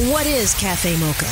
What is Cafe Mocha?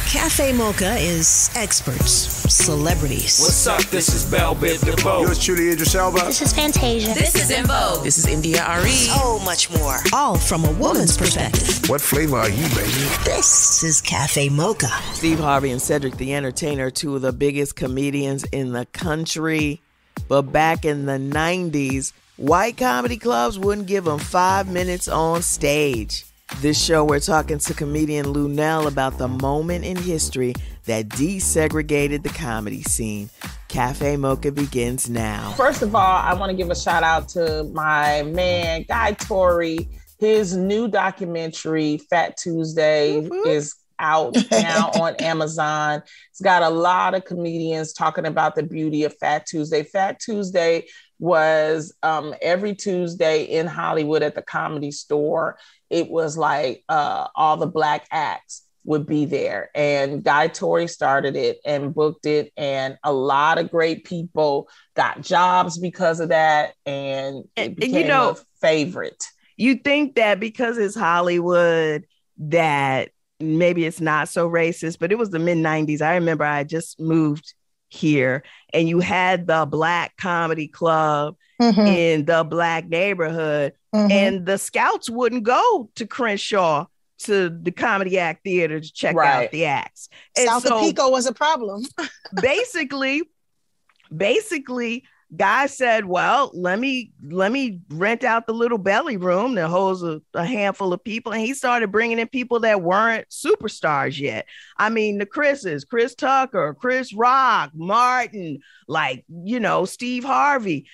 Cafe Mocha is experts, celebrities. What's up? This is Belle Biv DeVoe. Yours truly, Idris Elba. This is Fantasia. This is In Vogue. This is India Ari. So much more. All from a woman's perspective. What flavor are you, baby? This is Cafe Mocha. Steve Harvey and Cedric the Entertainer, two of the biggest comedians in the country. But back in the 90s, white comedy clubs wouldn't give them 5 minutes on stage. This show, we're talking to comedienne Luenell about the moment in history that desegregated the comedy scene. Cafe Mocha begins now. First of all, I want to give a shout out to my man, Guy Torry. His new documentary, Phat Tuesdays, is out now on Amazon. It's got a lot of comedians talking about the beauty of Phat Tuesday. Phat Tuesday was every Tuesday in Hollywood at the Comedy Store. It was like all the Black acts would be there. And Guy Torry started it and booked it. And a lot of great people got jobs because of that. And it became a favorite. You think that because it's Hollywood that maybe it's not so racist, but it was the mid-90s. I remember I just moved here and you had the Black comedy club in the Black neighborhood. And the Scouts wouldn't go to Crenshaw to the Comedy Act Theater to check out the acts. And South of Pico was a problem. basically, Guy said, well, let me rent out the little belly room that holds a handful of people. And he started bringing in people that weren't superstars yet. I mean, the Chris's, Chris Tucker, Chris Rock, Martin, Steve Harvey,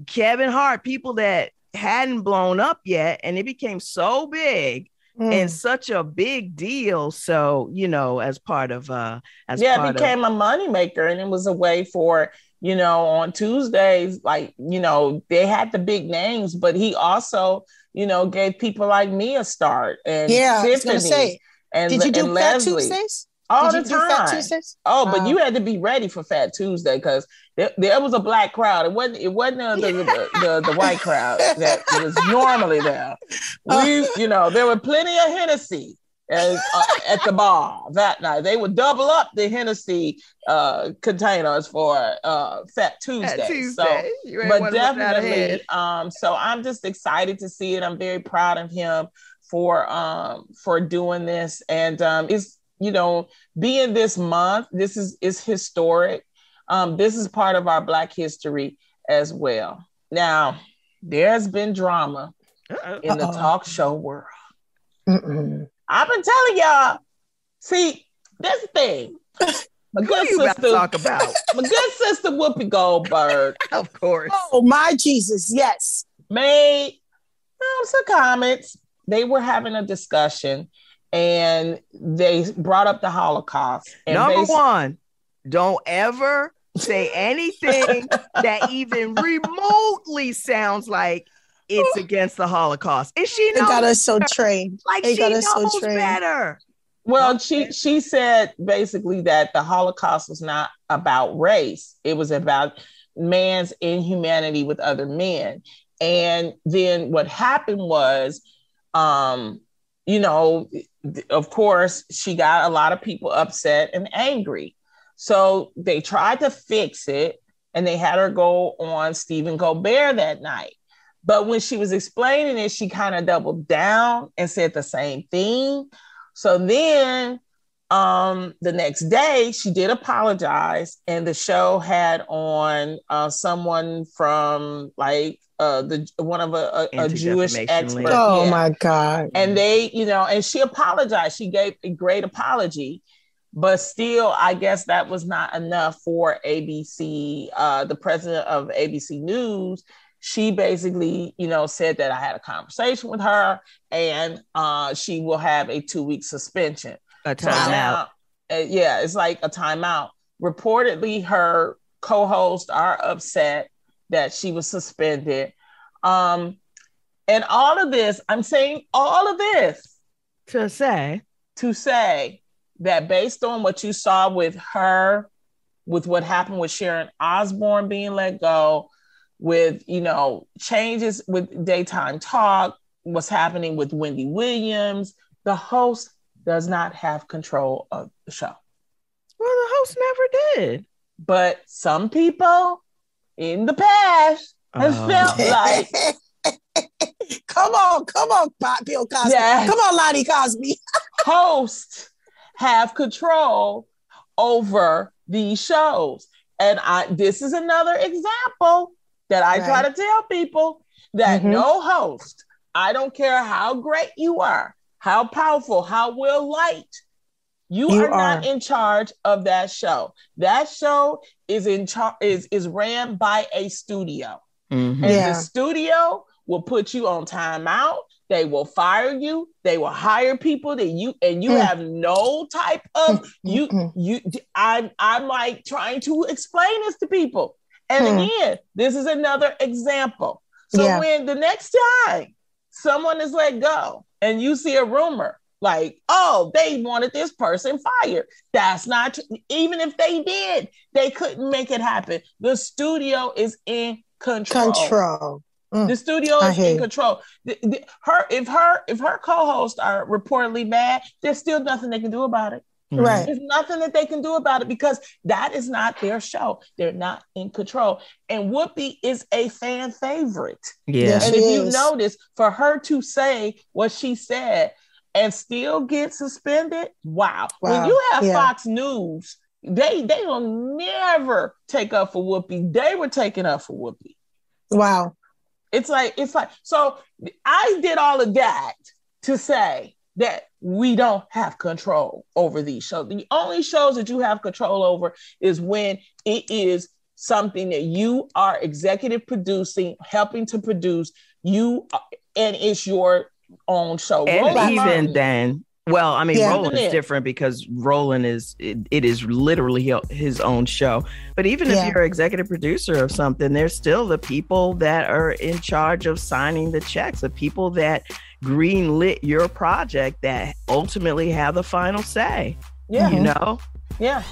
Kevin Hart, people that hadn't blown up yet. And it became so big and such a big deal. So, as part of, it became a moneymaker, and it was a way for, on Tuesdays, they had the big names, but he also, gave people like me a start. And Tiffany, I was gonna say, did you do Phat Tuesdays? All the time. But you had to be ready for Phat Tuesday because there was a Black crowd. It wasn't the white crowd that was normally there. There were plenty of Hennessy at the bar that night. They would double up the Hennessy containers for Phat Tuesday. So, but definitely, so I'm just excited to see it. I'm very proud of him for doing this, and it's being this month. This is historic. This is part of our Black history as well. Now, there's been drama in the talk show world. I've been telling y'all, see, this thing. My good sister Whoopi Goldberg, of course. Oh my Jesus, yes. Made some comments. They were having a discussion and they brought up the Holocaust. And Number one, don't ever say anything that even remotely sounds like it's against the Holocaust. And she knows got us so trained. She knows better. Well, she said basically that the Holocaust was not about race. It was about man's inhumanity with other men. And then what happened was, of course, she got a lot of people upset and angry. So they tried to fix it and they had her go on Stephen Colbert that night. But when she was explaining it, she kind of doubled down and said the same thing. So then the next day, she did apologize, and the show had on someone from a Jewish expert. Oh my God! And they, and she apologized. She gave a great apology, but still, I guess that was not enough for ABC. The president of ABC News. She basically, said that I had a conversation with her and she will have a 2-week suspension. A timeout. It's like a timeout. Reportedly, her co-hosts are upset that she was suspended. And all of this, I'm saying all of this to say that based on what you saw with her, with what happened with Sharon Osbourne being let go, with, changes with daytime talk, what's happening with Wendy Williams, the hosts does not have control of the show. Well, the host never did. But some people in the past has felt like come on, Bill Cosby. Yes. Come on, Loni Cosby. Hosts have control over these shows. And this is another example that I try to tell people that no host, I don't care how great you are, how powerful, how well liked, you are not in charge of that show. That show is is ran by a studio. And the studio will put you on timeout. They will fire you. They will hire people that you have no type of I'm like trying to explain this to people. And again, this is another example. So when the next time someone is let go and you see a rumor like, oh, they wanted this person fired. That's not true. Even if they did, they couldn't make it happen. The studio is in control. The studio is in control. If her co-hosts are reportedly mad, there's still nothing they can do about it. Right. There's nothing that they can do about it because that is not their show. They're not in control. And Whoopi is a fan favorite. Yeah. And if you notice, for her to say what she said and still get suspended, wow. When you have Fox News, they will never take up for Whoopi. They were taking up for Whoopi. Wow. It's like, so I did all of that to say that we don't have control over these shows. The only shows that you have control over is when it is something that you are executive producing, helping to produce, and it's your own show. And even then, well, I mean, Roland is different because Roland it is literally his own show. But even if you're executive producer of something, there's still the people that are in charge of signing the checks, the people that greenlit your project that ultimately have the final say. Yeah. You know? Yeah.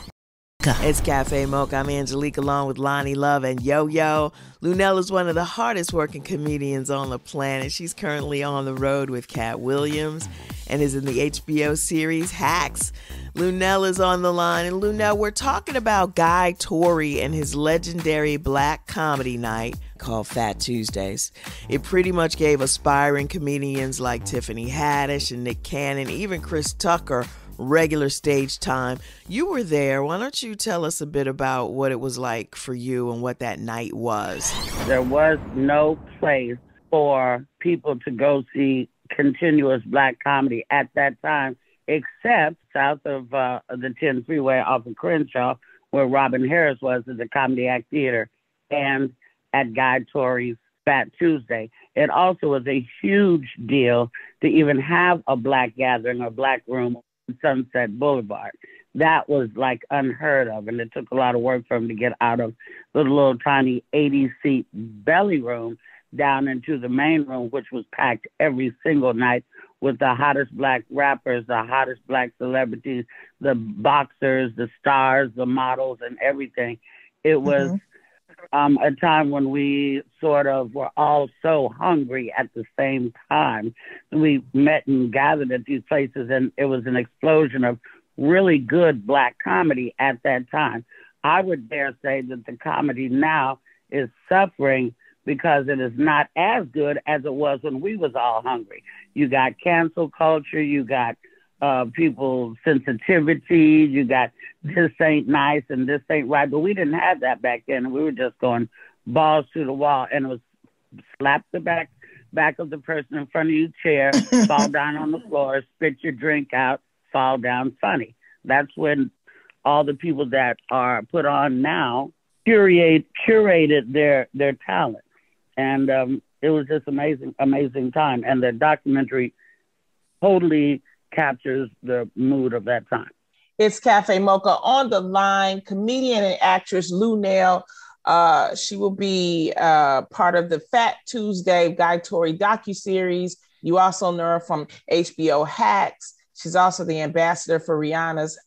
It's Cafe Mocha. I'm Angelique along with Loni Love and Yo-Yo. Luenell is one of the hardest working comedians on the planet. She's currently on the road with Cat Williams and is in the HBO series Hacks. Luenell is on the line. And Luenell, we're talking about Guy Torry and his legendary black comedy night called Phat Tuesdays. It pretty much gave aspiring comedians like Tiffany Haddish and Nick Cannon, even Chris Tucker, regular stage time. You were there. Why don't you tell us a bit about what it was like for you and what that night was? There was no place for people to go see continuous black comedy at that time, except south of the 10 freeway off of Crenshaw, where Robin Harris was at the Comedy Act Theater, and at Guy Torry's Phat Tuesday. It also was a huge deal to even have a black gathering or black room Sunset Boulevard. That was like unheard of, and it took a lot of work for him to get out of the little tiny 80-seat belly room down into the main room, which was packed every single night with the hottest black rappers, the hottest black celebrities, the boxers, the stars, the models, and everything. It was a time when we sort of were all so hungry at the same time. We met and gathered at these places, and it was an explosion of really good black comedy at that time. I would dare say that the comedy now is suffering because it is not as good as it was when we was all hungry. You got cancel culture, you got people's sensitivity, you got this ain't nice and this ain't right, but we didn't have that back then. We were just going balls to the wall, and it was slap the back of the person in front of your chair, fall down on the floor, spit your drink out, fall down funny. That's when all the people that are put on now curated their talent. And it was just amazing time. And the documentary totally captures the mood of that time. It's Cafe Mocha on the line, comedian and actress Luenell. She will be part of the Phat Tuesday Guy Torry docuseries. You also know her from HBO Hacks. She's also the ambassador for Rihanna's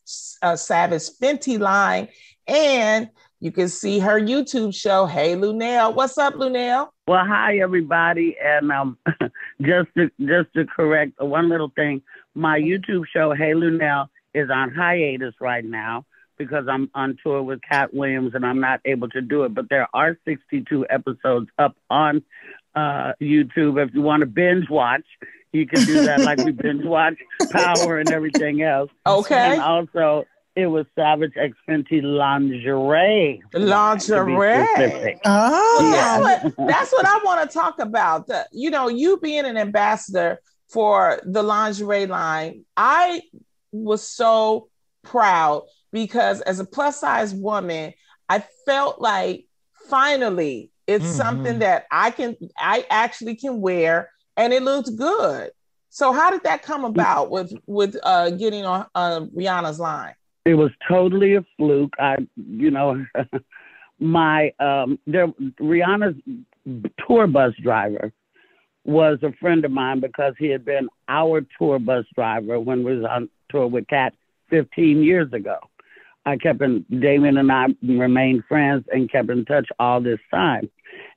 Savage Fenty line. And you can see her YouTube show, Hey Luenell. What's up, Luenell? Well, hi everybody, and just to correct one little thing, my YouTube show Hey Luenell is on hiatus right now because I'm on tour with Cat Williams and I'm not able to do it. But there are 62 episodes up on YouTube. If you want to binge watch, you can do that like we binge watch Power and everything else. Okay. And also, it was Savage X Fenty lingerie. Lingerie. Oh, that's what I want to talk about. You being an ambassador for the lingerie line, I was so proud because as a plus size woman, I felt like finally it's something that I actually can wear and it looked good. So how did that come about with getting on Rihanna's line? It was totally a fluke. Rihanna's tour bus driver was a friend of mine because he had been our tour bus driver when we was on tour with Cat 15 years ago. Damien and I remained friends and kept in touch all this time.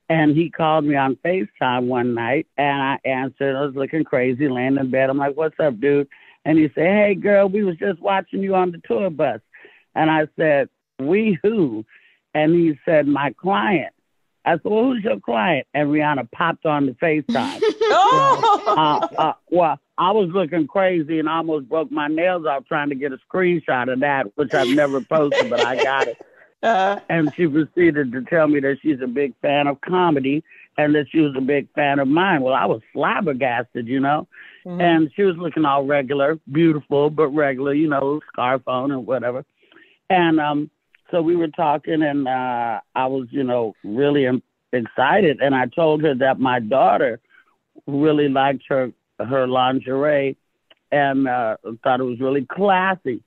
And he called me on FaceTime one night and I answered. I was looking crazy, laying in bed. I'm like, "What's up, dude?" And he said, "Hey, girl, we was just watching you on the tour bus." And I said, "We who?" And he said, "My client." I said, "Well, who's your client?" And Rihanna popped on the FaceTime. Well, I was looking crazy and almost broke my nails off trying to get a screenshot of that, which I've never posted, but I got it. And she proceeded to tell me that she's a big fan of comedy and that she was a big fan of mine. Well, I was flabbergasted, Mm-hmm. And she was looking all regular, beautiful, but regular, scarf on and whatever. And so we were talking and I was, really excited. And I told her that my daughter really liked her lingerie and thought it was really classy.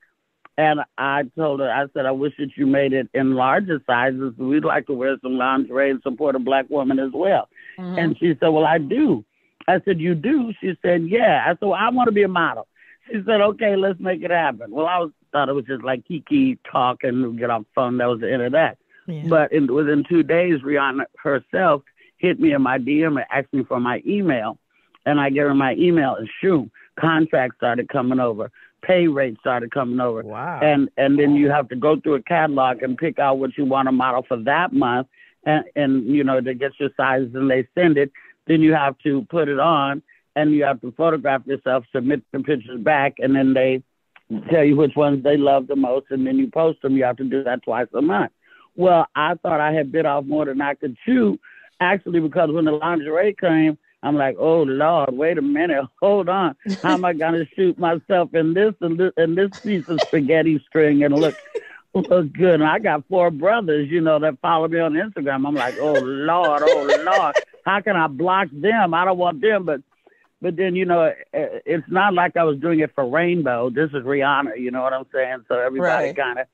And I told her, I said, "I wish that you made it in larger sizes. We'd like to wear some lingerie and support a Black woman as well." Mm-hmm. And she said, "Well, I do." I said, "You do?" She said, "Yeah." I said, "Well, I want to be a model." She said, "Okay, let's make it happen." Well, thought it was just like kiki talk and get off the phone. That was the end of that. Yeah. But within 2 days, Rihanna herself hit me in my DM and asked me for my email. And I gave her my email and shoot, contracts started coming over. Pay rates started coming over. Wow. And then you have to go through a catalog and pick out what you want to model for that month. And to get your sizes and they send it. Then you have to put it on and you have to photograph yourself, submit the pictures back, and then they tell you which ones they love the most. And then you post them. You have to do that twice a month. Well, I thought I had bit off more than I could chew, actually, because when the lingerie came, I'm like, "Oh, Lord, wait a minute. Hold on. How am I going to shoot myself in this piece of spaghetti string and look good?" And I got 4 brothers, that follow me on Instagram. I'm like, "Oh, Lord. How can I block them? I don't want them." But then, it's not like I was doing it for Rainbow. This is Rihanna, you know what I'm saying? So everybody kind of,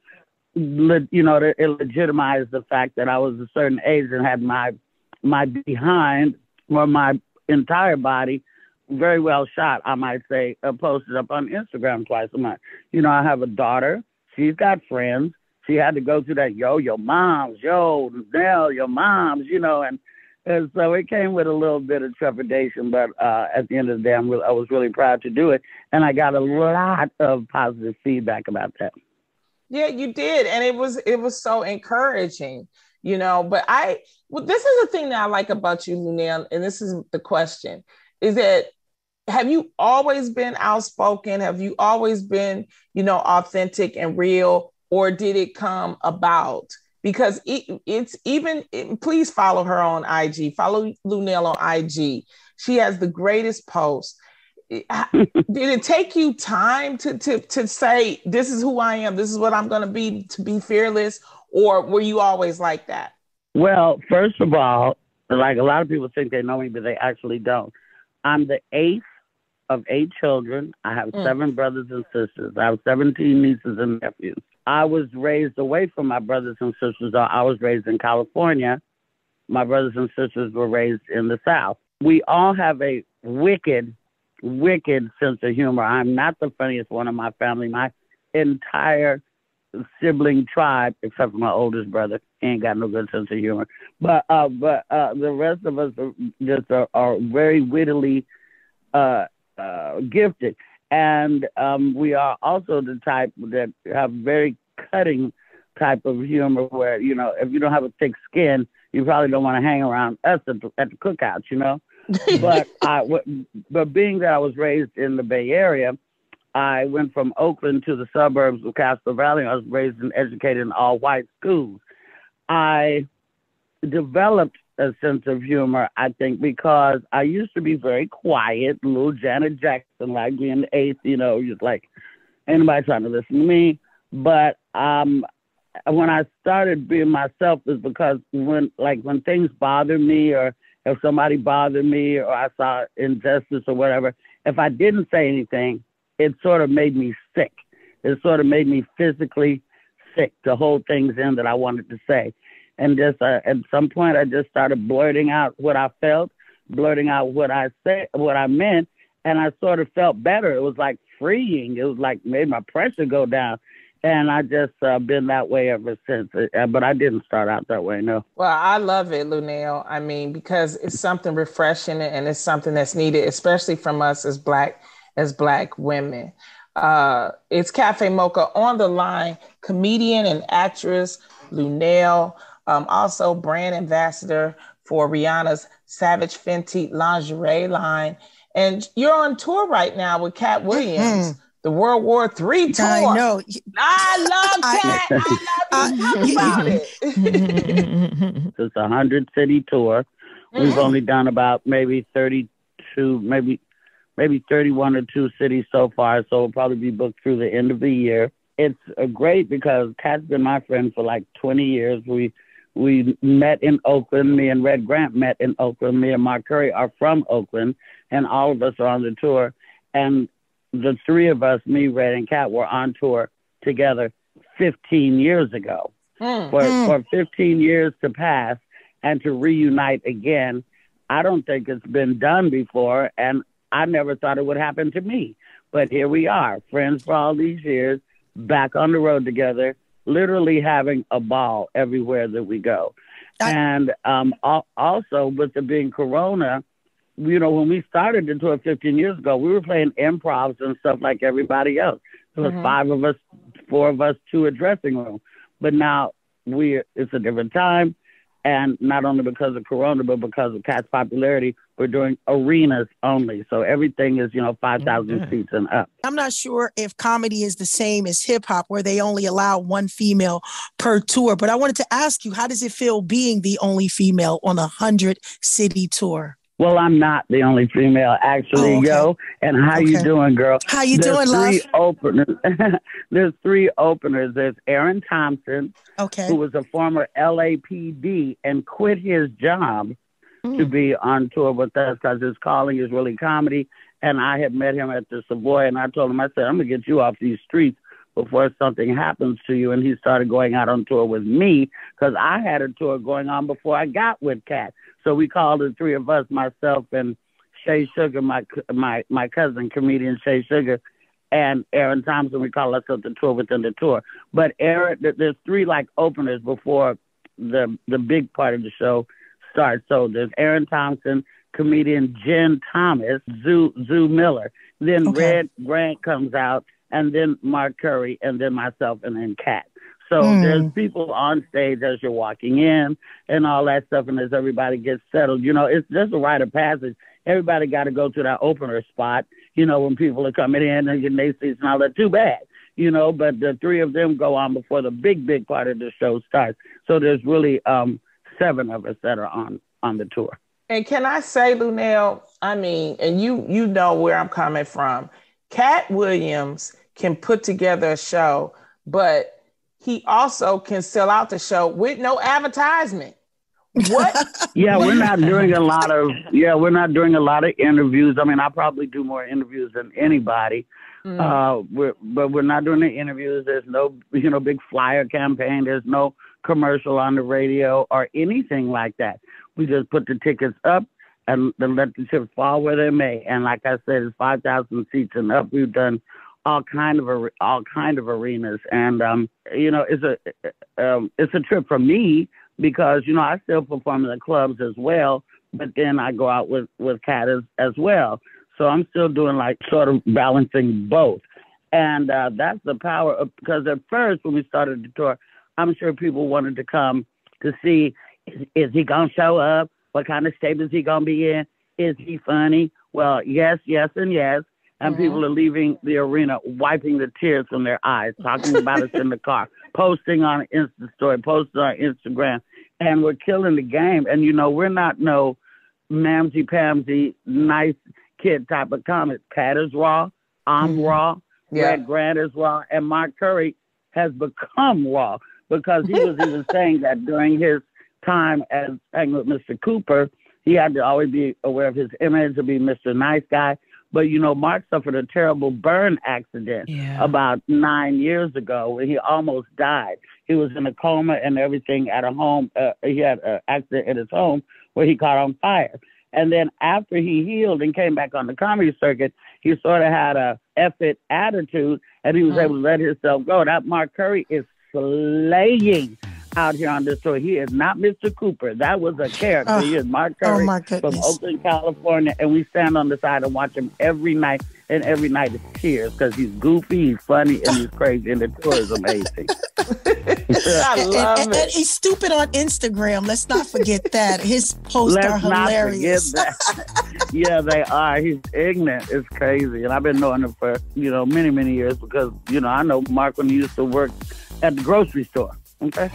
it legitimized the fact that I was a certain age and had my behind or my entire body very well shot, I might say, posted up on Instagram twice a month. I have a daughter. She's got friends. She had to go through that, your moms, Nell, your moms, and so it came with a little bit of trepidation, but at the end of the day, I was really proud to do it. And I got a lot of positive feedback about that. Yeah, you did. And it was so encouraging, but this is the thing that I like about you, Luenell, and this is the question, is that have you always been outspoken? Have you always been, authentic and real, or did it come about? Because please follow her on IG. Follow Luenell on IG. She has the greatest posts. Did it take you time to say, "This is who I am, this is what I'm going to be fearless," or were you always like that? Well, first of all, like a lot of people think they know me, but they actually don't. I'm the 8th of 8 children. I have 7 brothers and sisters. I have 17 nieces and nephews. I was raised away from my brothers and sisters. I was raised in California. My brothers and sisters were raised in the South. We all have a wicked sense of humor. I'm not the funniest one in my family. My entire sibling tribe, except for my oldest brother. He ain't got no good sense of humor. But the rest of us are very wittily gifted. And we are also the type that have very cutting type of humor where, you know, if you don't have a thick skin, you probably don't want to hang around us at the cookouts, you know. But being that I was raised in the Bay Area, I went from Oakland to the suburbs of Castro Valley. I was raised and educated in all white schools. I developed a sense of humor, I think, because I used to be very quiet, little Janet Jackson, like being the eighth, you know, just like anybody trying to listen to me. But when I started being myself is because when things bothered me, or if somebody bothered me, or I saw injustice or whatever, if I didn't say anything, it sort of made me sick. It sort of made me physically sick to hold things in that I wanted to say. And just at some point, I just started blurting out what I felt, blurting out what I said, what I meant, and I sort of felt better. It was like freeing. It was like made my pressure go down. And I just been that way ever since. But I didn't start out that way, no. Well, I love it, Luenell. I mean, because it's something refreshing and it's something that's needed, especially from us as Black women. It's Cafe Mocha on the line, comedian and actress Luenell, also brand ambassador for Rihanna's Savage Fenty lingerie line. And you're on tour right now with Cat Williams, the World War III tour. I know. I love Cat. I love you. Talk about it. It's a 100-city tour. We've only done about maybe 32, maybe 31 or 2 cities so far, so we'll probably be booked through the end of the year. It's great because Kat's been my friend for like 20 years. We met in Oakland. Me and Red Grant met in Oakland. Me and Mark Curry are from Oakland, and all of us are on the tour. And the three of us, me, Red, and Kat, were on tour together 15 years ago. For 15 years to pass and to reunite again, I don't think it's been done before, and I never thought it would happen to me. But here we are, friends for all these years, back on the road together, literally having a ball everywhere that we go. And also with it being Corona, you know, when we started the tour 15 years ago, we were playing improvs and stuff like everybody else. There was 5 of us, 4 of us to a dressing room. But now it's a different time. And not only because of Corona, but because of Cat's popularity, we're doing arenas only. So everything is, 5,000 seats and up. I'm not sure if comedy is the same as hip hop, where they only allow one female per tour. But I wanted to ask you, how does it feel being the only female on a 100-city tour? Well, I'm not the only female, actually, yo. And how you doing, girl? How you doing, love? There's 3 openers. There's Aaron Thompson, who was a former LAPD and quit his job to be on tour with us because his calling is really comedy. And I had met him at the Savoy, and I told him, I said, I'm going to get you off these streets before something happens to you. And he started going out on tour with me because I had a tour going on before I got with Kat. So we called the 3 of us, myself and Shay Sugar, my cousin, comedian Shay Sugar, and Aaron Thompson. We call ourselves the tour within the tour. But Aaron, there's 3 like openers before the big part of the show starts. So there's Aaron Thompson, comedian Jen Thomas, Zoo Miller. Then Red Grant comes out, and then Mark Curry, and then myself, and then Kat. So there's people on stage as you're walking in and all that stuff. And as everybody gets settled, it's just a rite of passage. Everybody got to go to that opener spot, when people are coming in and getting their seats and all that. Too bad, but the 3 of them go on before the big part of the show starts. So there's really 7 of us that are on the tour. And can I say, Luenell, I mean, and you know where I'm coming from. Cat Williams can put together a show, but he also can sell out the show with no advertisement. What? We're not doing a lot of interviews. I mean, I probably do more interviews than anybody. But we're not doing the interviews. There's no, big flyer campaign. There's no commercial on the radio or anything like that. We just put the tickets up and let the chips fall where they may. And like I said, it's 5,000 seats and up. We've done all kind of arenas, and it's a trip for me because I still perform in the clubs as well, but then I go out with Kat as well. So I'm still doing like sort of balancing both, and that's the power of, because at first when we started the tour, I'm sure people wanted to come to see, is he gonna show up? What kind of state is he gonna be in? Is he funny? Well, yes, and yes. And people are leaving the arena wiping the tears from their eyes, talking about us in the car, posting on Insta story, posting on Instagram. And we're killing the game. And, we're not no mamsy-pamsy, nice kid type of comic. Pat is raw. I'm raw. Red Grant is raw. And Mark Curry has become raw because he was even saying that during his time as hanging with Mr. Cooper, he had to always be aware of his image to be Mr. Nice Guy. But, Mark suffered a terrible burn accident about 9 years ago when he almost died. He was in a coma and everything at a home. He had an accident at his home where he caught on fire. And then after he healed and came back on the comedy circuit, he sort of had a F-it attitude and he was able to let himself go. That Mark Curry is slaying out here on this tour. He is not Mr. Cooper. That was a character. He is Mark Curry from Oakland, California, and we stand on the side and watch him every night, and every night is tears because he's goofy, he's funny, and he's crazy, and the tour is amazing. I love it. And he's stupid on Instagram. Let's not forget that. His posts are hilarious. Not forget that. Yeah, they are. He's ignorant. It's crazy. And I've been knowing him for, many, many years because, I know Mark when he used to work at the grocery store. Okay.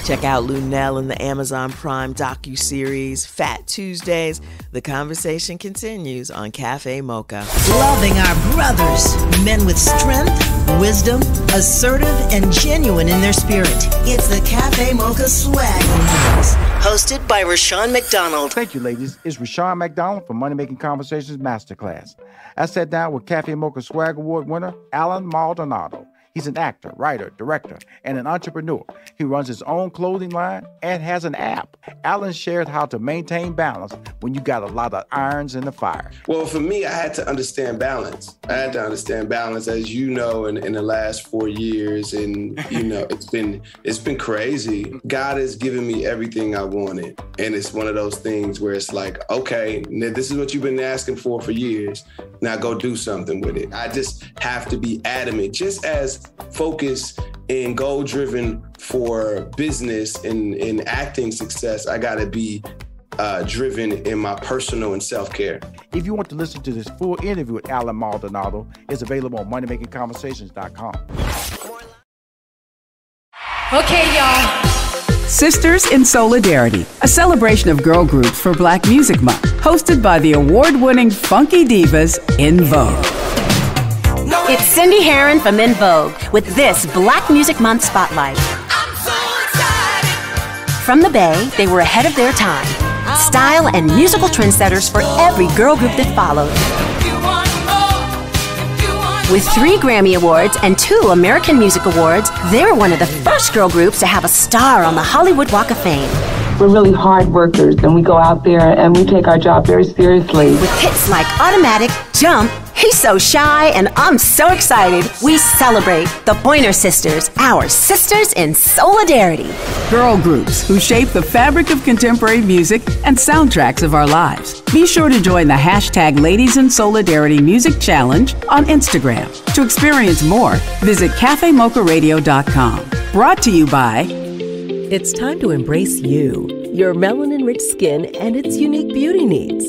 Check out Luenell in the Amazon Prime docuseries Phat Tuesdays. The conversation continues on Cafe Mocha. Loving our brothers, men with strength, wisdom, assertive, and genuine in their spirit. It's the Cafe Mocha Swag Awards, hosted by Rashawn McDonald. Thank you, ladies. It's Rashawn McDonald from Money Making Conversations Masterclass. I sat down with Cafe Mocha Swag Award winner Alan Maldonado. He's an actor, writer, director, and an entrepreneur. He runs his own clothing line and has an app. Alan shared how to maintain balance when you got a lot of irons in the fire. Well, for me, I had to understand balance. As you know, in the last 4 years, and it's been crazy. God has given me everything I wanted, and it's one of those things where it's like, okay, this is what you've been asking for years. Now go do something with it. I just have to be adamant, just as focused and goal-driven for business and acting success. I got to be driven in my personal and self-care. If you want to listen to this full interview with Alan Maldonado, it's available on moneymakingconversations.com. Okay, y'all. Sisters in Solidarity, a celebration of girl groups for Black Music Month, hosted by the award-winning funky divas In Vogue. It's Cindy Herron from In Vogue with this Black Music Month Spotlight. I'm so excited. From the Bay, they were ahead of their time. Style and musical trendsetters for every girl group that followed. With 3 Grammy Awards and 2 American Music Awards, they're one of the first girl groups to have a star on the Hollywood Walk of Fame. We're really hard workers, and we go out there and we take our job very seriously. With hits like Automatic, Jump, He's So Shy, and I'm So Excited, we celebrate the Pointer Sisters, our sisters in solidarity. Girl groups who shape the fabric of contemporary music and soundtracks of our lives. Be sure to join the hashtag Ladies in Solidarity Music Challenge on Instagram. To experience more, visit cafemocharadio.com. Brought to you by... It's time to embrace you, your melanin-rich skin, and its unique beauty needs.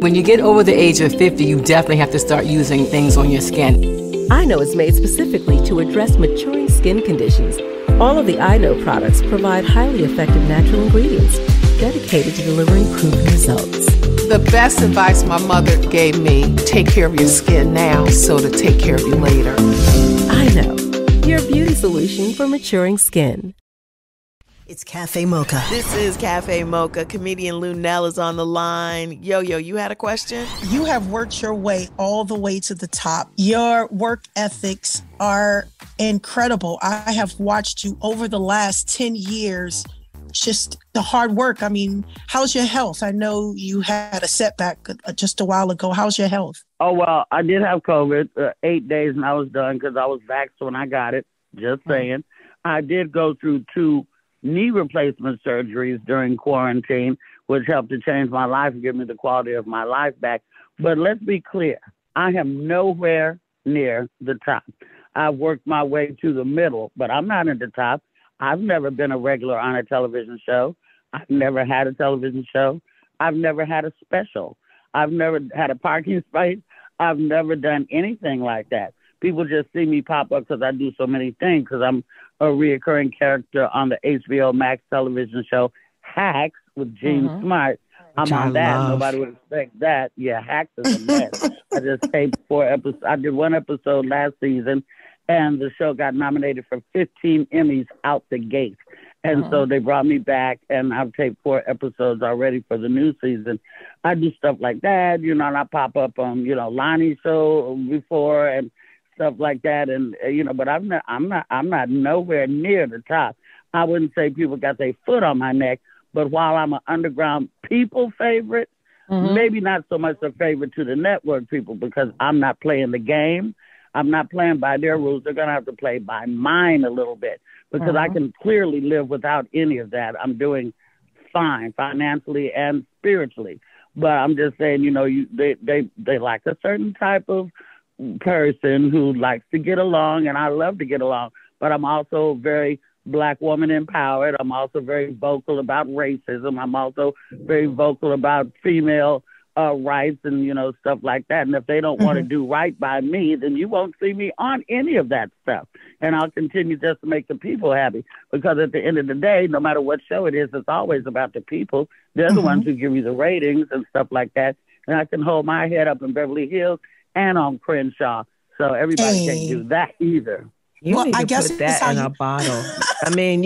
When you get over the age of 50, you definitely have to start using things on your skin. I Know is made specifically to address maturing skin conditions. All of the I Know products provide highly effective natural ingredients dedicated to delivering proven results. The best advice my mother gave me, take care of your skin now so to take care of you later. I Know, your beauty solution for maturing skin. It's Cafe Mocha. This is Cafe Mocha. Comedienne Luenell is on the line. Yo, you had a question? You have worked your way all the way to the top. Your work ethics are incredible. I have watched you over the last 10 years, just the hard work. I mean, how's your health? I know you had a setback just a while ago. How's your health? Oh, well, I did have COVID 8 days and I was done because I was vaxxed when I got it. Just saying. I did go through 2 knee replacement surgeries during quarantine, which helped to change my life and give me the quality of my life back. But let's be clear. I am nowhere near the top. I've worked my way to the middle, but I'm not at the top. I've never been a regular on a television show. I've never had a television show. I've never had a special. I've never had a parking space. I've never done anything like that. People just see me pop up because I do so many things, because I'm a reoccurring character on the HBO Max television show Hacks with Gene Smart. I'm on that. Nobody would expect that. Yeah, Hacks is a mess. I just taped 4 episodes. I did 1 episode last season, and the show got nominated for 15 Emmys out the gate. And so they brought me back, and I've taped 4 episodes already for the new season. I do stuff like that, and I pop up on, Loni's show before and stuff like that. And, but I'm not nowhere near the top. I wouldn't say people got their foot on my neck, but while I'm an underground people favorite, maybe not so much a favorite to the network people, because I'm not playing the game. I'm not playing by their rules. They're going to have to play by mine a little bit, because I can clearly live without any of that. I'm doing fine financially and spiritually. But I'm just saying, they like a certain type of person who likes to get along, and I love to get along. But I'm also very Black woman empowered. I'm also very vocal about racism. I'm also very vocal about female rights and, stuff like that. And if they don't want to do right by me, then you won't see me on any of that stuff. And I'll continue just to make the people happy, because at the end of the day, no matter what show it is, it's always about the people. They're the ones who give you the ratings and stuff like that. And I can hold my head up in Beverly Hills and on Crenshaw. So everybody can't do that either. You need to put that in a bottle. I mean,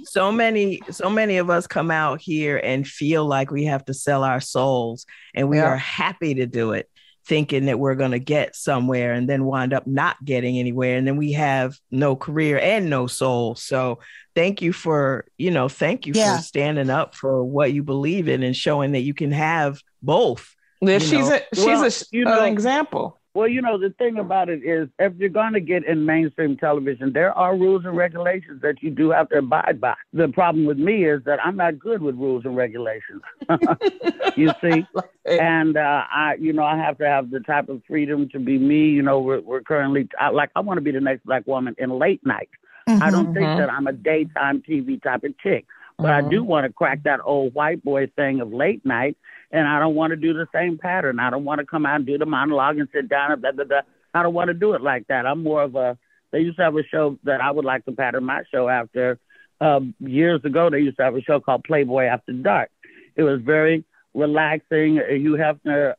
so many of us come out here and feel like we have to sell our souls, and we are happy to do it, thinking that we're going to get somewhere, and then wind up not getting anywhere. And then we have no career and no soul. So thank you for for standing up for what you believe in and showing that you can have both. She's an example. Well, the thing about it is, if you're going to get in mainstream television, there are rules and regulations that you do have to abide by. The problem with me is that I'm not good with rules and regulations, you see? And I have to have the type of freedom to be me. We're currently, I want to be the next Black woman in late night. I don't think that I'm a daytime TV type of chick, but I do want to crack that old white boy thing of late night. And I don't want to do the same pattern. I don't want to come out and do the monologue and sit down and blah, blah, blah. I don't want to do it like that. I'm more of they used to have a show that I would like to pattern my show after. Years ago, they used to have a show called Playboy After Dark. It was very relaxing. Hugh Hefner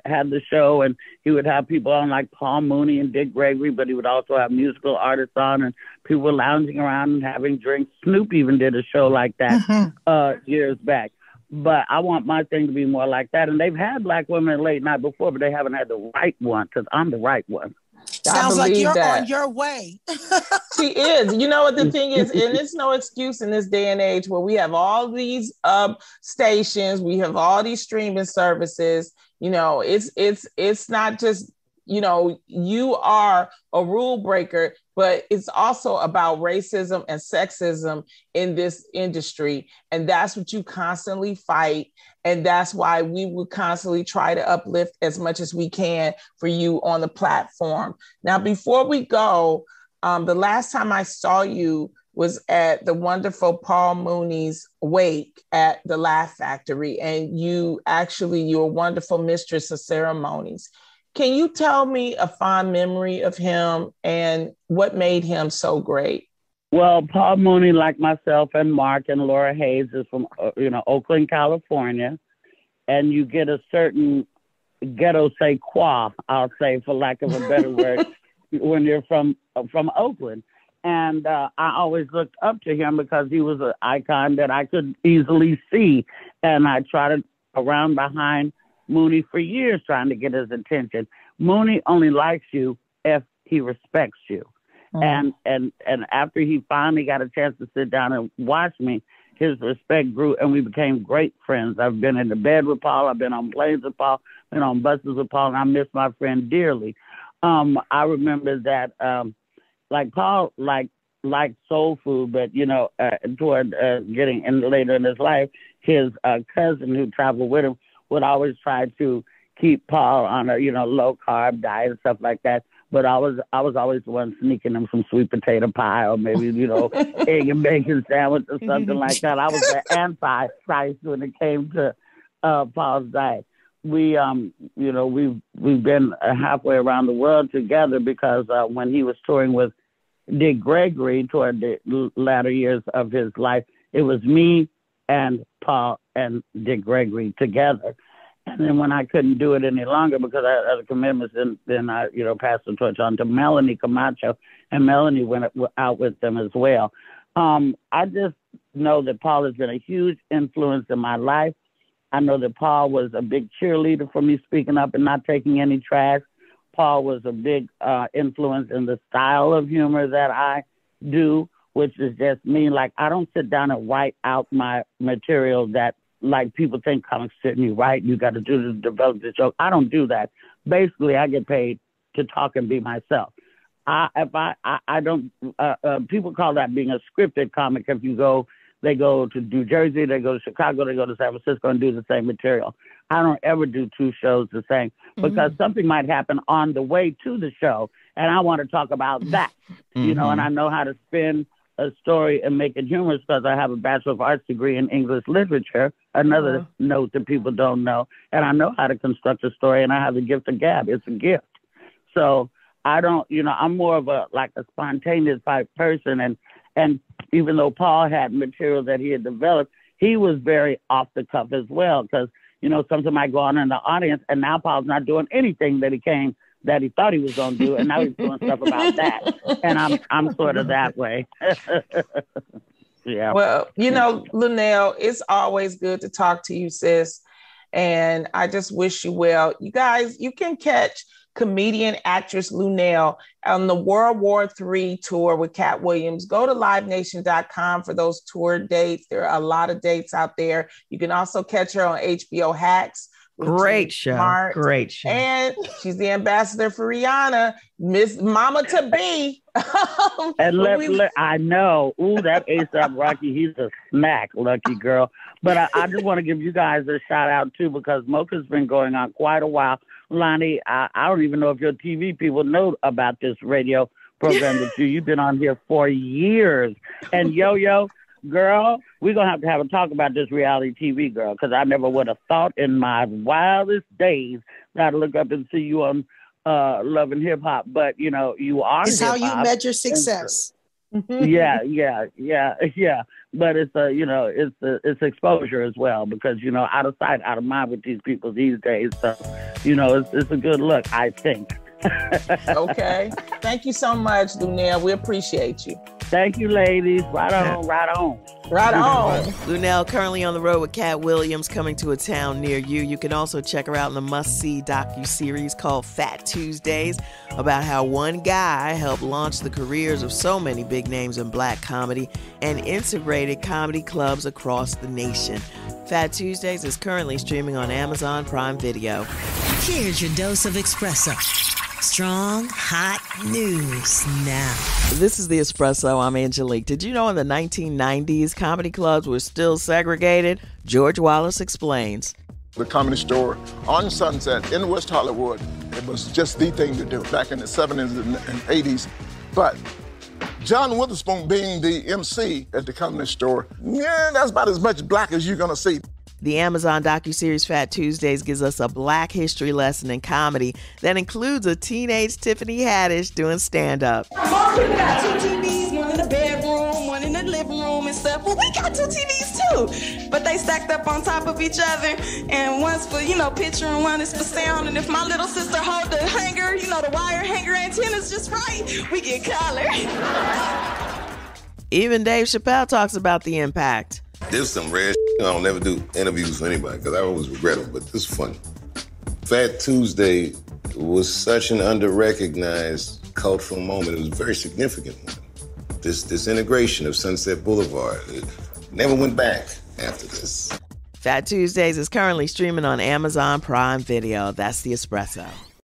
had the show, and he would have people on like Paul Mooney and Dick Gregory, but he would also have musical artists on, and people were lounging around and having drinks. Snoop even did a show like that years back. But I want my thing to be more like that. And they've had Black women in late night before, but they haven't had the right one, because I'm the right one. Sounds like you're on your way. She is. You know what the thing is, and it's no excuse in this day and age where we have all these stations, we have all these streaming services. It's not just, you are a rule breaker, but it's also about racism and sexism in this industry. And that's what you constantly fight. And that's why we will constantly try to uplift as much as we can for you on the platform. Now, before we go, the last time I saw you was at the wonderful Paul Mooney's wake at the Laugh Factory. And you're a wonderful mistress of ceremonies. Can you tell me a fond memory of him and what made him so great? Well, Paul Mooney, like myself and Mark and Laura Hayes, is from Oakland, California, and you get a certain ghetto say qua, I'll say, for lack of a better word, when you're from Oakland. And I always looked up to him because he was an icon that I could easily see, and I trotted around behind Mooney for years trying to get his attention. Mooney only likes you if he respects you. And after he finally got a chance to sit down and watch me, his respect grew and we became great friends. I've been in the bed with Paul. I've been on planes with Paul. on buses with Paul, and I miss my friend dearly. I remember that, like Paul, like soul food, but toward getting in later in his life, his cousin who traveled with him would always try to keep Paul on a low carb diet and stuff like that. But I was always the one sneaking him some sweet potato pie or maybe egg and bacon sandwich or something like that. I was the anti-Christ when it came to Paul's diet. We've been halfway around the world together because when he was touring with Dick Gregory toward the latter years of his life, it was me and Paul and Dick Gregory together. And then when I couldn't do it any longer because I had other commitments, then I, passed the torch on to Melanie Camacho, and Melanie went out with them as well. I just know that Paul has been a huge influence in my life. I know that Paul was a big cheerleader for me, speaking up and not taking any trash. Paul was a big influence in the style of humor that I do, which is just me. Like, I don't sit down and write out my material that, like, people think comics sit and you write, you got to do to develop the joke. I don't do that. Basically, I get paid to talk and be myself. People call that being a scripted comic. If they go to New Jersey, they go to Chicago, they go to San Francisco and do the same material. I don't ever do two shows the same because something might happen on the way to the show, and I want to talk about that, and I know how to spin a story and make it humorous because I have a Bachelor of Arts degree in English literature, another note that people don't know, and I know how to construct a story, and I have the gift of gab. It's a gift. So I don't, I'm more of a spontaneous type person, and even though Paul had material that he had developed, he was very off the cuff as well because, something might go on in the audience, and now Paul's not doing anything that he thought he was going to do, and now he's doing stuff about that. And I'm sort of that way. Yeah. Well, Luenell, it's always good to talk to you, sis. And I just wish you well. You guys, you can catch comedian actress Luenell on the World War III tour with Cat Williams. Go to livenation.com for those tour dates. There are a lot of dates out there. You can also catch her on HBO Hacks. Great show. Great show. And she's the ambassador for Rihanna, Miss Mama to Be. And I know. Ooh, that A$AP Rocky, he's a snack, lucky girl. But I just want to give you guys a shout out too because Mocha's been going on quite a while. Loni, I don't even know if your TV people know about this radio program that you've been on here for years. And Yo-Yo, girl, we're going to have a talk about this reality TV, girl, because I never would have thought in my wildest days that I'd look up and see you on Love and Hip Hop. But, you are It's how you measure success. Yeah. But it's it's exposure as well because out of sight, out of mind with these people these days. So it's a good look, I think. Okay, thank you so much, Luenell. We appreciate you. Thank you, ladies. Right on. Luenell currently on the road with Cat Williams, coming to a town near you. You can also check her out in the must-see docuseries called Phat Tuesdays about how one guy helped launch the careers of so many big names in Black comedy and integrated comedy clubs across the nation. Phat Tuesdays is currently streaming on Amazon Prime Video. Here's your dose of espresso. Strong, hot news now. This is the Espresso. I'm Angelique. Did you know in the 1990s, comedy clubs were still segregated? George Wallace explains. The Comedy Store on Sunset in West Hollywood, it was just the thing to do back in the 70s and 80s. But John Witherspoon being the MC at the Comedy Store, that's about as much black as you're going to see. The Amazon docuseries Phat Tuesdays gives us a Black history lesson in comedy that includes a teenage Tiffany Haddish doing stand-up. Most people got two TVs, one in the bedroom, one in the living room and stuff. Well, we got two TVs too, but they stacked up on top of each other, and one's for, picture and one is for sound. And if my little sister hold the hanger, the wire hanger antenna's just right, we get color. Even Dave Chappelle talks about the impact. There's some rare I don't never do interviews for anybody because I always regret them, but this is funny. Phat Tuesday was such an under-recognized cultural moment. It was a very significant one. This integration of Sunset Boulevard, it never went back after this. Phat Tuesdays is currently streaming on Amazon Prime Video. That's the espresso.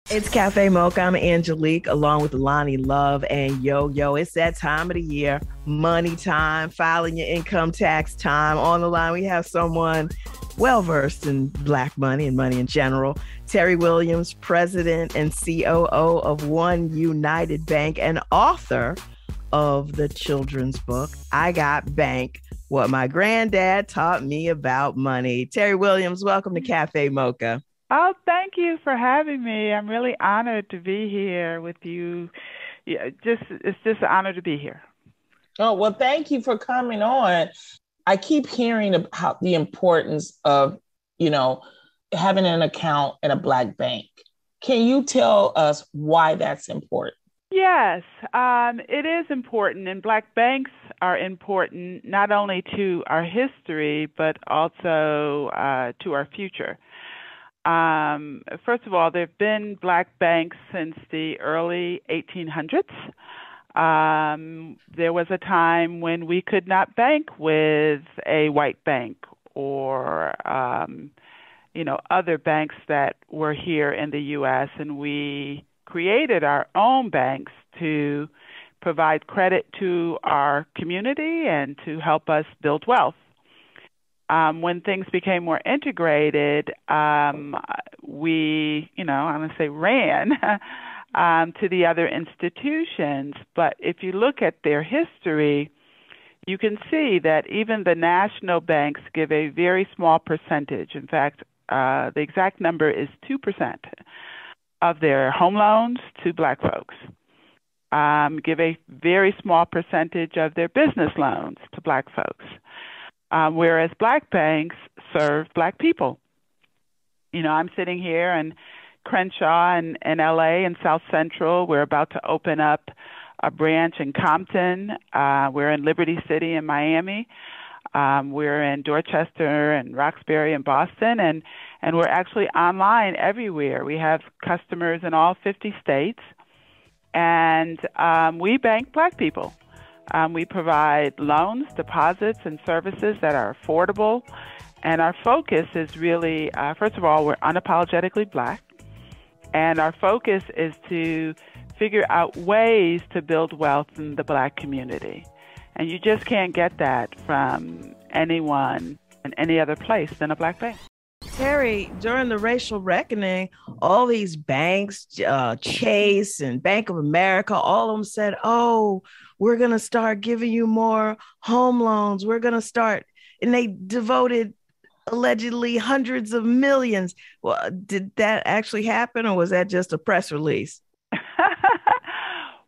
It's Cafe Mocha. I'm Angelique, along with Loni Love and Yo. It's that time of the year, money time, filing your income tax time. On the line, we have someone well-versed in Black money and money in general. Terry Williams, president and COO of One United Bank and author of the children's book, I Got Bank, What My Granddad Taught Me About Money. Terry Williams, welcome to Cafe Mocha. Oh, thank you for having me. I'm really honored to be here with you. Yeah, it's just an honor to be here. Oh, well, thank you for coming on. I keep hearing about the importance of, having an account in a Black bank. Can you tell us why that's important? Yes, it is important, and Black banks are important not only to our history, but also to our future. First of all, there have been Black banks since the early 1800s. There was a time when we could not bank with a white bank or, other banks that were here in the U.S., and we created our own banks to provide credit to our community and to help us build wealth. When things became more integrated, we, I'm going to say ran to the other institutions. But if you look at their history, you can see that even the national banks give a very small percentage. In fact, the exact number is 2% of their home loans to Black folks. Give a very small percentage of their business loans to Black folks. Whereas Black banks serve Black people. I'm sitting here in Crenshaw in LA and South Central. We're about to open up a branch in Compton. We're in Liberty City in Miami. We're in Dorchester and Roxbury in Boston, and we're actually online everywhere. We have customers in all 50 states, and we bank Black people. We provide loans, deposits, and services that are affordable. And our focus is really, first of all, we're unapologetically Black. And our focus is to figure out ways to build wealth in the Black community. And you just can't get that from anyone in any other place than a Black bank. Terry, during the racial reckoning, all these banks, Chase and Bank of America, all of them said, oh, we're going to start giving you more home loans. We're going to start. And they devoted allegedly hundreds of millions. Well, did that actually happen, or was that just a press release?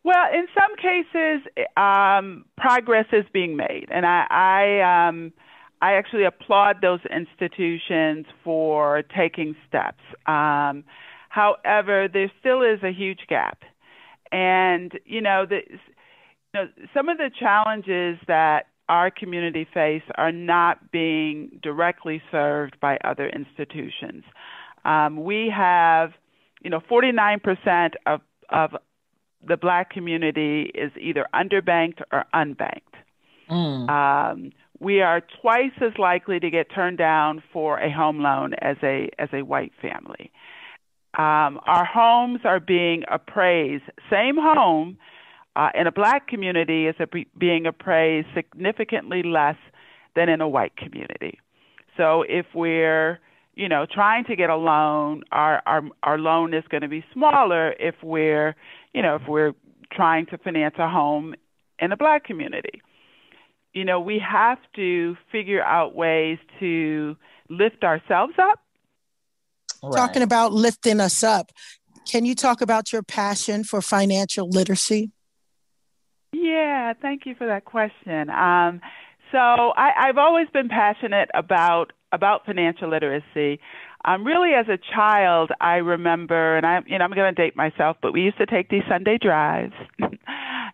Well, in some cases, progress is being made. And I actually applaud those institutions for taking steps. However, there still is a huge gap. And, some of the challenges that our community face are not being directly served by other institutions. We have, 49% of the Black community is either underbanked or unbanked. We are twice as likely to get turned down for a home loan as a white family. Our homes are being appraised. Same home in a Black community is being appraised significantly less than in a white community. So if we're trying to get a loan, our loan is going to be smaller if we're trying to finance a home in a Black community. We have to figure out ways to lift ourselves up. Right. Talking about lifting us up, can you talk about your passion for financial literacy? Yeah, thank you for that question. So I've always been passionate about financial literacy. Really, as a child, I remember, and I'm going to date myself, but we used to take these Sunday drives,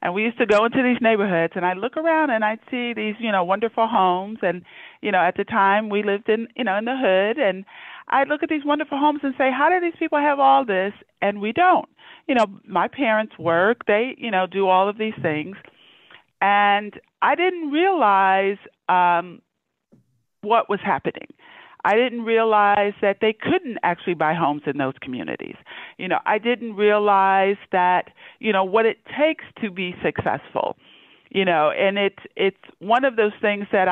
and we used to go into these neighborhoods, and I'd look around and I'd see these, wonderful homes, and at the time we lived in the hood, and I'd look at these wonderful homes and say, how do these people have all this and we don't? My parents work, they, do all of these things, and I didn't realize what was happening. I didn't realize that they couldn't actually buy homes in those communities. I didn't realize that, what it takes to be successful, and it's one of those things that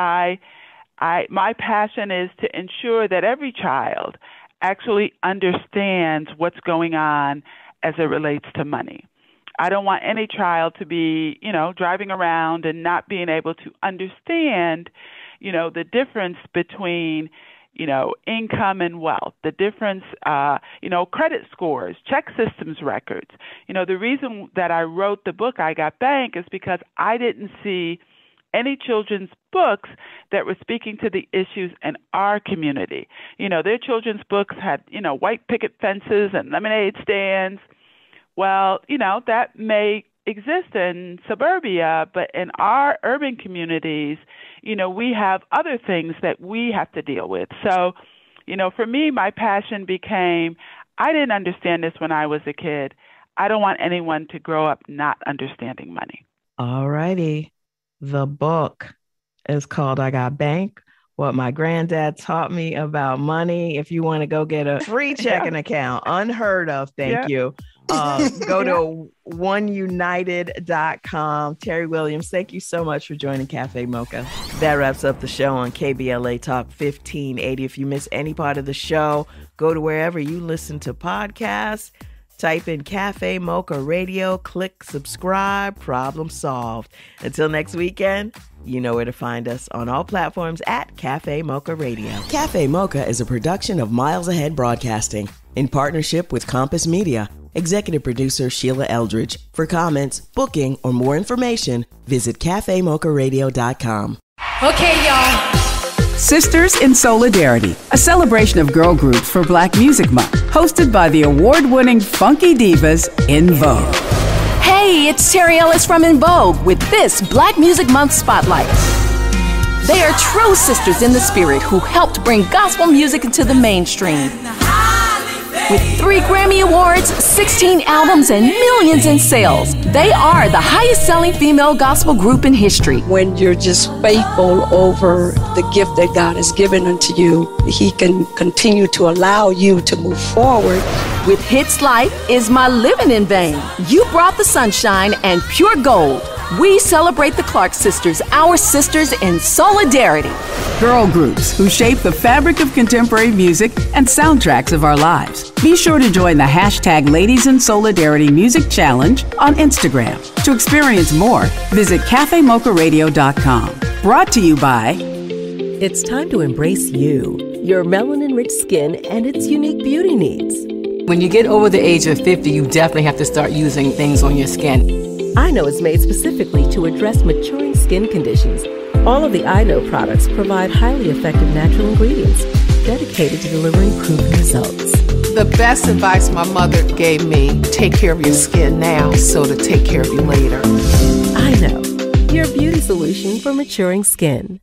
my passion is to ensure that every child actually understands what's going on as it relates to money. I don't want any child to be, driving around and not being able to understand, the difference between, income and wealth, the difference, credit scores, check systems records. The reason that I wrote the book, I Got Bank, is because I didn't see any children's books that were speaking to the issues in our community. Their children's books had, white picket fences and lemonade stands. Well, that may exist in suburbia, but in our urban communities, we have other things that we have to deal with. So, for me, my passion became, I didn't understand this when I was a kid. I don't want anyone to grow up not understanding money. All righty. The book is called I Got Bank, What My Granddad Taught Me About Money. If you want to go get a free checking account, unheard of, thank you. Go to oneunited.com. Terry Williams, thank you so much for joining Cafe Mocha. That wraps up the show on KBLA Talk 1580. If you miss any part of the show, go to wherever you listen to podcasts. Type in Cafe Mocha Radio, click subscribe, problem solved. Until next weekend, you know where to find us on all platforms at Cafe Mocha Radio. Cafe Mocha is a production of Miles Ahead Broadcasting in partnership with Compass Media. Executive producer Sheila Eldridge. For comments, booking, or more information, visit cafemocharadio.com. Okay, y'all. Sisters in Solidarity, a celebration of girl groups for Black Music Month, hosted by the award-winning funky divas In Vogue. Hey, it's Terry Ellis from In Vogue with this Black Music Month Spotlight. They are true sisters in the spirit who helped bring gospel music into the mainstream. With 3 Grammy Awards, 16 albums, and millions in sales, they are the highest-selling female gospel group in history. When you're just faithful over the gift that God has given unto you, He can continue to allow you to move forward. With hits like Is My Living in Vain, You Brought the Sunshine, and Pure Gold, we celebrate the Clark sisters, our sisters in solidarity. Girl groups who shape the fabric of contemporary music and soundtracks of our lives. Be sure to join the hashtag Ladies in Solidarity Music Challenge on Instagram. To experience more, visit cafemocharadio.com. Brought to you by... It's time to embrace you, your melanin-rich skin, and its unique beauty needs. When you get over the age of 50, you definitely have to start using things on your skin. I Know is made specifically to address maturing skin conditions. All of the I Know products provide highly effective natural ingredients dedicated to delivering proven results. The best advice my mother gave me, take care of your skin now so to take care of you later. I Know, your beauty solution for maturing skin.